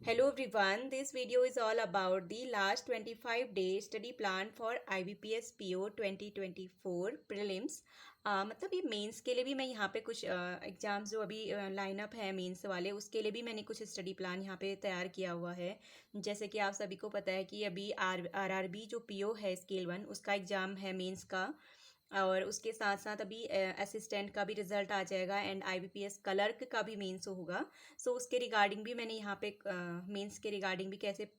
Hello everyone, this video is all about the last 25 days study plan for IBPS PO 2024 prelims। मतलब ये mains के लिए भी मैं यहाँ पे कुछ एग्जाम्स जो अभी लाइन अप है मेंस वाले उसके लिए भी मैंने कुछ स्टडी प्लान यहाँ पे तैयार किया हुआ है। जैसे कि आप सभी को पता है कि अभी आरआरबी जो पीओ है स्केल 1 उसका एग्ज़ाम है मेंस का, और उसके साथ साथ अभी असिस्टेंट का भी रिजल्ट आ जाएगा एंड आईबीपीएस क्लर्क का भी मेंस होगा। सो उसके रिगार्डिंग भी मैंने यहाँ पे मेंस के रिगार्डिंग भी कैसे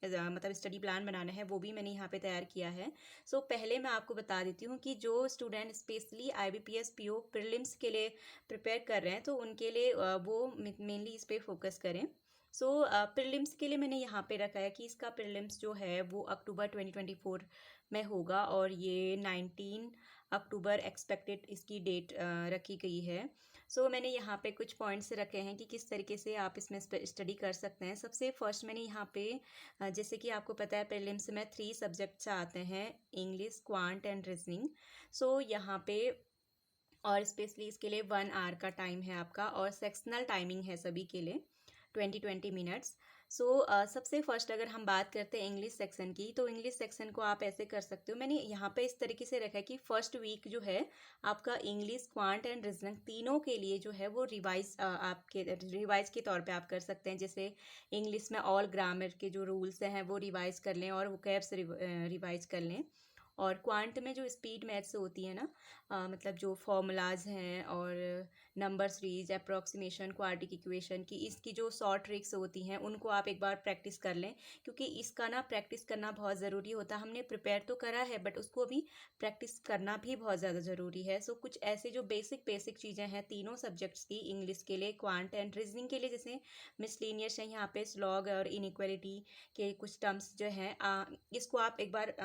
मतलब स्टडी प्लान बनाना है वो भी मैंने यहाँ पे तैयार किया है। सो पहले मैं आपको बता देती हूँ कि जो student specially IBPS PO prelims के लिए प्रिपेयर कर रहे हैं तो उनके लिए वो मेनली इस पर फोकस करें। सो प्रीलिम्स के लिए मैंने यहाँ पे रखा है कि इसका प्रीलिम्स जो है वो अक्टूबर 2024 में होगा, और ये 19 अक्टूबर एक्सपेक्टेड इसकी डेट रखी गई है। सो मैंने यहाँ पे कुछ पॉइंट्स रखे हैं कि किस तरीके से आप इसमें स्टडी कर सकते हैं। सबसे फर्स्ट मैंने यहाँ पे जैसे कि आपको पता है प्रीलिम्स में 3 सब्जेक्ट्स आते हैं, इंग्लिश, क्वांट एंड रीजनिंग। सो यहाँ पे और स्पेशली इसके लिए 1 आवर का टाइम है आपका, और सेक्शनल टाइमिंग है सभी के लिए 20-20 मिनट्स। सो सबसे फर्स्ट अगर हम बात करते हैं इंग्लिश सेक्शन की, तो इंग्लिश सेक्शन को आप ऐसे कर सकते हो, मैंने यहाँ पे इस तरीके से रखा है कि फर्स्ट वीक जो है आपका इंग्लिश, क्वांट एंड रीजनिंग तीनों के लिए जो है वो आपके रिवाइज के तौर पे आप कर सकते हैं। जैसे इंग्लिश में ऑल ग्रामर के जो रूल्स हैं वो रिवाइज कर लें और वोकैब्स रिवाइज कर लें, और क्वांट में जो स्पीड मैथ्स होती है ना, मतलब जो फॉर्मूलाज हैं और number series, approximation, quadratic equation की इसकी जो शॉर्ट ट्रिक्स होती हैं उनको आप एक बार प्रैक्टिस कर लें, क्योंकि इसका ना प्रैक्टिस करना बहुत ज़रूरी होता है। हमने प्रिपेयर तो करा है बट उसको अभी प्रैक्टिस करना भी बहुत ज़्यादा ज़रूरी है। सो कुछ ऐसे जो बेसिक बेसिक चीज़ें हैं तीनों सब्जेक्ट्स की, इंग्लिश के लिए, क्वांट एंड रीजनिंग के लिए, जैसे मिसलेनियस है यहाँ पे स्लॉग और इनइक्वालिटी के कुछ टर्म्स जो हैं, इसको आप एक बार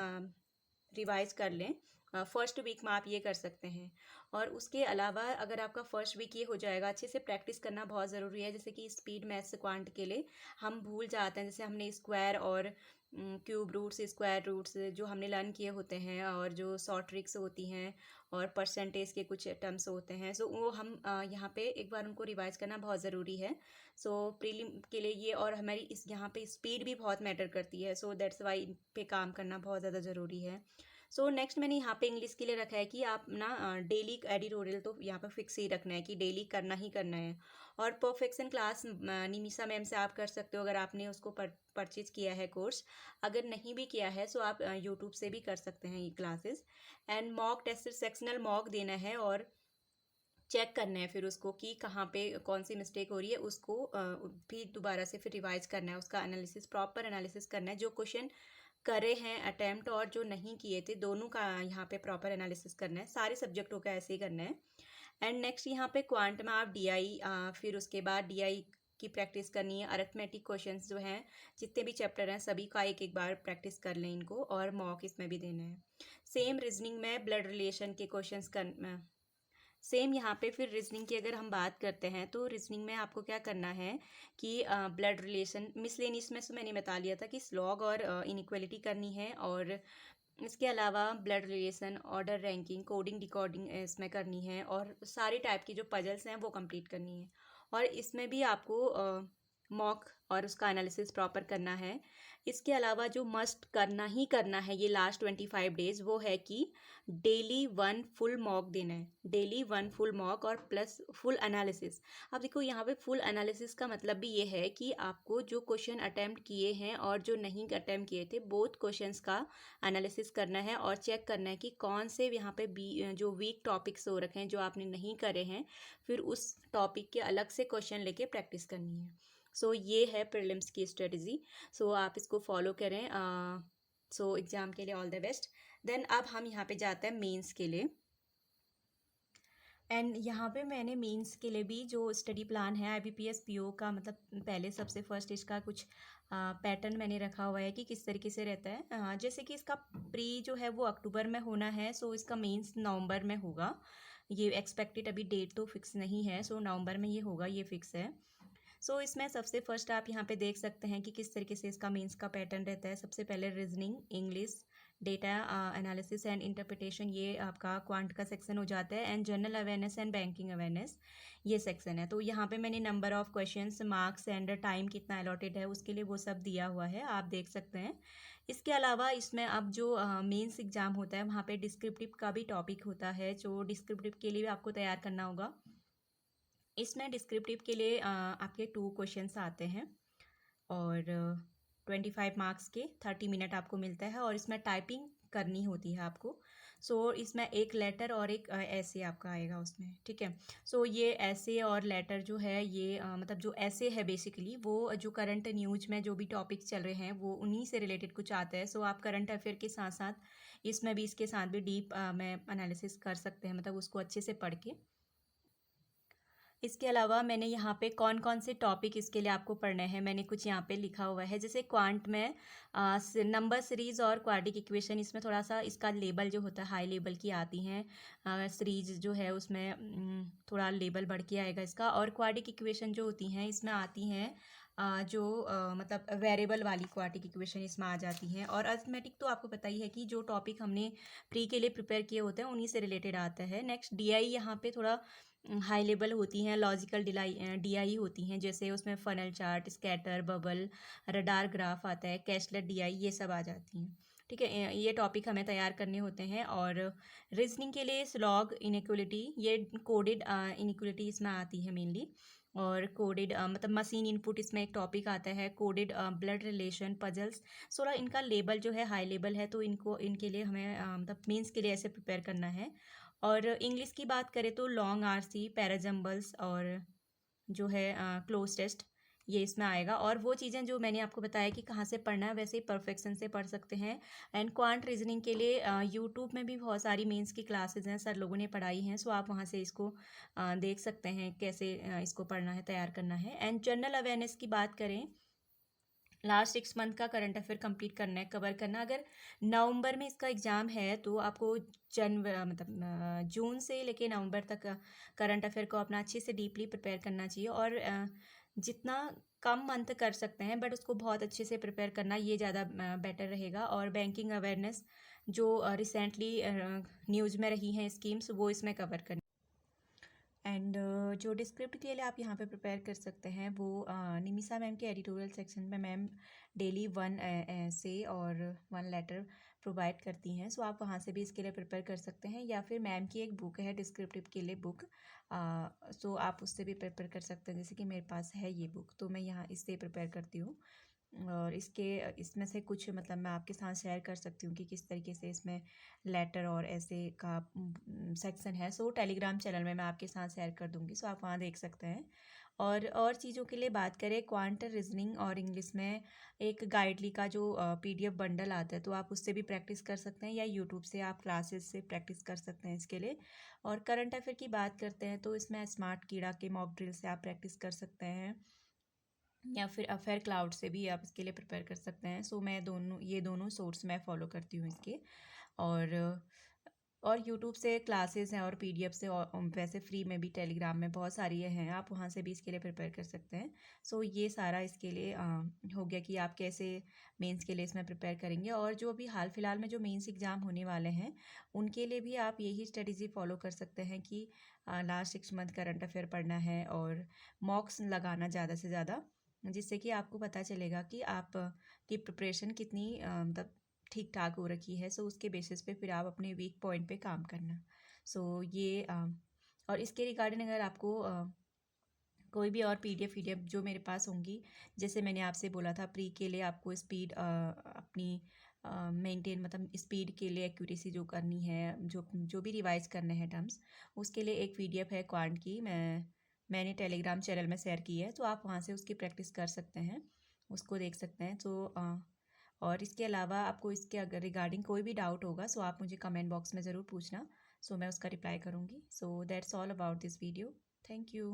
रिवाइज कर लें। फर्स्ट वीक में आप ये कर सकते हैं। और उसके अलावा अगर आपका फर्स्ट वीक ये हो जाएगा, अच्छे से प्रैक्टिस करना बहुत ज़रूरी है। जैसे कि स्पीड मैथ्स क्वांट के लिए हम भूल जाते हैं, जैसे हमने स्क्वायर और क्यूब रूट्स, स्क्वायर रूट्स जो हमने लर्न किए होते हैं, और जो शॉर्ट ट्रिक्स होती हैं और परसेंटेज के कुछ टर्म्स होते हैं, सो वो हम यहाँ पे एक बार उनको रिवाइज करना बहुत ज़रूरी है। सो प्रीलिम के लिए ये, और हमारी इस यहाँ पे स्पीड भी बहुत मैटर करती है, सो दैट्स वाई इन पे काम करना बहुत ज़्यादा ज़रूरी है। सो नेक्स्ट मैंने यहाँ पे इंग्लिश के लिए रखा है कि आप ना डेली एडिटोरियल तो यहाँ पे फिक्स ही रखना है कि डेली करना ही करना है। और परफेक्शन क्लास निमिषा मैम से आप कर सकते हो अगर आपने उसको परचेज किया है कोर्स। अगर नहीं भी किया है सो आप यूट्यूब से भी कर सकते हैं ये classes. And mock test, sectional mock देना है और चेक करना है फिर उसको कि कहाँ पे कौन सी मिस्टेक हो रही है, उसको भी दोबारा से फिर रिवाइज करना है, उसका एनालिसिस, प्रॉपर एनालिसिस करना है। जो क्वेश्चन करे हैं अटैम्प्ट और जो नहीं किए थे दोनों का यहाँ पे प्रॉपर एनालिसिस करना है, सारे सब्जेक्टों का ऐसे ही करना है। एंड नेक्स्ट यहाँ पे क्वांट में आप डीआई, फिर उसके बाद डीआई की प्रैक्टिस करनी है। अरिथमेटिक क्वेश्चंस जो हैं जितने भी चैप्टर हैं सभी का एक एक बार प्रैक्टिस कर लें इनको, और मॉक इसमें भी देना है। सेम रीजनिंग में ब्लड रिलेशन के क्वेश्चंस कर सेम यहाँ पे फिर रीजनिंग की अगर हम बात करते हैं तो रीजनिंग में आपको क्या करना है कि ब्लड रिलेशन, मिसलेनियस में से मैंने बता लिया था कि स्लॉग और इनइक्वालिटी करनी है, और इसके अलावा blood relation, order ranking, coding decoding इसमें करनी है, और सारी टाइप की जो पजल्स हैं वो कंप्लीट करनी है। और इसमें भी आपको मॉक और उसका एनालिसिस प्रॉपर करना है। इसके अलावा जो मस्ट करना ही करना है ये लास्ट 25 डेज, वो है कि डेली 1 फुल मॉक देना है, डेली 1 फुल मॉक और प्लस फुल एनालिसिस। अब देखो यहाँ पे फुल एनालिसिस का मतलब भी ये है कि आपको जो क्वेश्चन अटैम्प्ट किए हैं और जो नहीं अटैम्प्ट किए थे बोथ क्वेश्चंस का एनालिसिस करना है, और चेक करना है कि कौन से यहाँ पे जो वीक टॉपिक्स हो रखे हैं जो आपने नहीं करे हैं, फिर उस टॉपिक के अलग से क्वेश्चन लेके प्रैक्टिस करनी है। सो ये है प्रीलिम्स की स्ट्रेटजी। सो आप इसको फॉलो करें। सो एग्ज़ाम के लिए ऑल द बेस्ट। देन अब हम यहाँ पे जाते हैं मेंस के लिए। एंड यहाँ पे मैंने मेंस के लिए भी जो स्टडी प्लान है आईबीपीएस पीओ का, मतलब पहले सबसे फर्स्ट इसका कुछ पैटर्न मैंने रखा हुआ है कि किस तरीके से रहता है। जैसे कि इसका प्री जो है वो अक्टूबर में होना है, सो इसका मेंस नवंबर में होगा। ये एक्सपेक्टेड अभी डेट तो फिक्स नहीं है, सो नवंबर में ये होगा, ये फिक्स है। सो इसमें सबसे फर्स्ट आप यहाँ पे देख सकते हैं कि किस तरीके से इसका मेंस का पैटर्न रहता है। सबसे पहले reasoning, English, data analysis and interpretation, ये आपका क्वांट का सेक्शन हो जाता है, and general awareness and banking awareness ये सेक्शन है। तो यहाँ पे मैंने number of questions, marks and time कितना अलॉटेड है उसके लिए वो सब दिया हुआ है, आप देख सकते हैं। इसके अलावा इसमें अब जो मेंस एग्ज़ाम होता है वहाँ पे डिस्क्रिप्टिव का भी टॉपिक होता है, जो डिस्क्रिप्टिव के लिए भी आपको तैयार करना होगा। इसमें डिस्क्रिप्टिव के लिए आपके 2 क्वेश्चंस आते हैं और 25 मार्क्स के 30 मिनट आपको मिलता है, और इसमें टाइपिंग करनी होती है आपको। सो इसमें एक लेटर और एक ऐसे आपका आएगा उसमें, ठीक है। सो ये ऐसे और लेटर जो है ये मतलब जो ऐसे है बेसिकली वो जो करंट न्यूज में जो भी टॉपिक चल रहे हैं वो उन्हीं से रिलेटेड कुछ आता है। सो आप करंट अफेयर के साथ साथ इसमें भी इसके साथ भी डीप में एनालिसिस कर सकते हैं, मतलब उसको अच्छे से पढ़ के। इसके अलावा मैंने यहाँ पे कौन कौन से टॉपिक इसके लिए आपको पढ़ने हैं मैंने कुछ यहाँ पे लिखा हुआ है। जैसे क्वांट में नंबर सीरीज और क्वाड्रिक इक्वेशन, इसमें थोड़ा सा इसका लेवल जो होता है हाई लेवल की आती हैं। सीरीज जो है उसमें थोड़ा लेवल बढ़ के आएगा इसका, और क्वाड्रिक इक्वेशन जो होती हैं इसमें आती हैं मतलब वेरिएबल वाली क्वाड्रिक इक्वेशन इसमें आ जाती हैं। और अर्थमेटिक तो आपको पता ही है कि जो टॉपिक हमने प्री के लिए प्रिपेयर किए होते हैं उन्हीं से रिलेटेड आता है। नेक्स्ट डीआई यहाँ पे थोड़ा हाई लेवल होती हैं, लॉजिकल डीआई होती हैं, जैसे उसमें funnel chart, scatter, bubble, radar graph आता है, कैशलेट डीआई, ये सब आ जाती हैं, ठीक है। ये टॉपिक हमें तैयार करने होते हैं। और रीजनिंग के लिए स्लॉग इनइक्वलिटी, ये कोडेड इनइक्वलिटी इसमें आती है मेनली। और कोडेड मतलब मशीन इनपुट इसमें एक टॉपिक आता है, कोडेड ब्लड रिलेशन, पजल्स। सोलह इनका लेवल जो है हाई लेवल है, तो इनको इनके लिए हमें मतलब मीन्स के लिए ऐसे प्रिपेयर करना है। और इंग्लिश की बात करें तो लॉन्ग आरसी, पैराजम्बल्स और जो है क्लोज टेस्ट, ये इसमें आएगा। और वो चीज़ें जो मैंने आपको बताया कि कहाँ से पढ़ना है वैसे ही परफेक्शन से पढ़ सकते हैं। एंड क्वांट रीजनिंग के लिए यूट्यूब में भी बहुत सारी मेंस की क्लासेस हैं, सर लोगों ने पढ़ाई हैं, सो आप वहाँ से इसको देख सकते हैं कैसे इसको पढ़ना है, तैयार करना है। एंड जनरल अवेयरनेस की बात करें, लास्ट 6 मंथ का करंट अफेयर कंप्लीट करना है, कवर करना। अगर नवंबर में इसका एग्ज़ाम है तो आपको जून से लेके नवंबर तक करंट अफेयर को अपना अच्छे से डीपली प्रिपेयर करना चाहिए। और जितना कम मंथ कर सकते हैं बट उसको बहुत अच्छे से प्रिपेयर करना, ये ज़्यादा बेटर रहेगा। और बैंकिंग अवेयरनेस जो रिसेंटली न्यूज़ में रही हैं स्कीम्स, वो इसमें कवर करनी। एंड जो डिस्क्रिप्ट के लिए आप यहाँ पे प्रिपेयर कर सकते हैं वो निमिषा मैम के एडिटोरियल सेक्शन में मैम डेली 1 ऐसे और 1 लेटर प्रोवाइड करती हैं, सो आप वहाँ से भी इसके लिए प्रिपेयर कर सकते हैं। या फिर मैम की एक बुक है डिस्क्रिप्टिव के लिए बुक, सो आप उससे भी प्रिपेयर कर सकते हैं। जैसे कि मेरे पास है ये बुक, तो मैं यहाँ इससे प्रिपेयर करती हूँ। और इसमें से कुछ मतलब मैं आपके साथ शेयर कर सकती हूँ कि किस तरीके से इसमें लेटर और ऐसे का सेक्शन है। सो टेलीग्राम चैनल में मैं आपके साथ शेयर कर दूँगी, सो आप वहाँ देख सकते हैं। और चीज़ों के लिए बात करें, क्वांट रीजनिंग और इंग्लिश में एक गाइडली का जो पीडीएफ बंडल आता है, तो आप उससे भी प्रैक्टिस कर सकते हैं, या यूट्यूब से आप क्लासेस से प्रैक्टिस कर सकते हैं इसके लिए। और करंट अफेयर की बात करते हैं तो इसमें स्मार्ट कीड़ा के मॉक ड्रिल से आप प्रैक्टिस कर सकते हैं, या फिर अफेयर क्लाउड से भी आप इसके लिए प्रिपेयर कर सकते हैं। सो मैं ये दोनों सोर्स मैं फॉलो करती हूँ इसके। और यूट्यूब से क्लासेस हैं और पीडीएफ से, और वैसे फ्री में भी टेलीग्राम में बहुत सारी ये हैं, आप वहाँ से भी इसके लिए प्रिपेयर कर सकते हैं। सो ये सारा इसके लिए हो गया कि आप कैसे मेंस के लिए इसमें प्रिपेयर करेंगे। और जो अभी हाल फिलहाल में जो मेंस एग्ज़ाम होने वाले हैं उनके लिए भी आप यही स्ट्रेटजी फॉलो कर सकते हैं कि लास्ट 6 मंथ करंट अफेयर पढ़ना है और मॉक्स लगाना ज़्यादा से ज़्यादा, जिससे कि आपको पता चलेगा कि आप की प्रिपरेशन कितनी मतलब ठीक ठाक हो रखी है। सो उसके बेसिस पे फिर आप अपने वीक पॉइंट पे काम करना। सो ये और इसके रिगार्डिंग अगर आपको कोई भी और पीडीएफ जो मेरे पास होंगी, जैसे मैंने आपसे बोला था प्री के लिए आपको स्पीड अपनी मेंटेन, मतलब स्पीड के लिए एक्यूरेसी जो करनी है, जो भी रिवाइज करने हैं टर्म्स, उसके लिए एक पीडीएफ है क्वांट की, मैंने टेलीग्राम चैनल में शेयर की है, तो आप वहाँ से उसकी प्रैक्टिस कर सकते हैं, उसको देख सकते हैं। और इसके अलावा आपको इसके अगर रिगार्डिंग कोई भी डाउट होगा सो आप मुझे कमेंट बॉक्स में ज़रूर पूछना, सो मैं उसका रिप्लाई करूँगी। So that's all about this video. Thank you.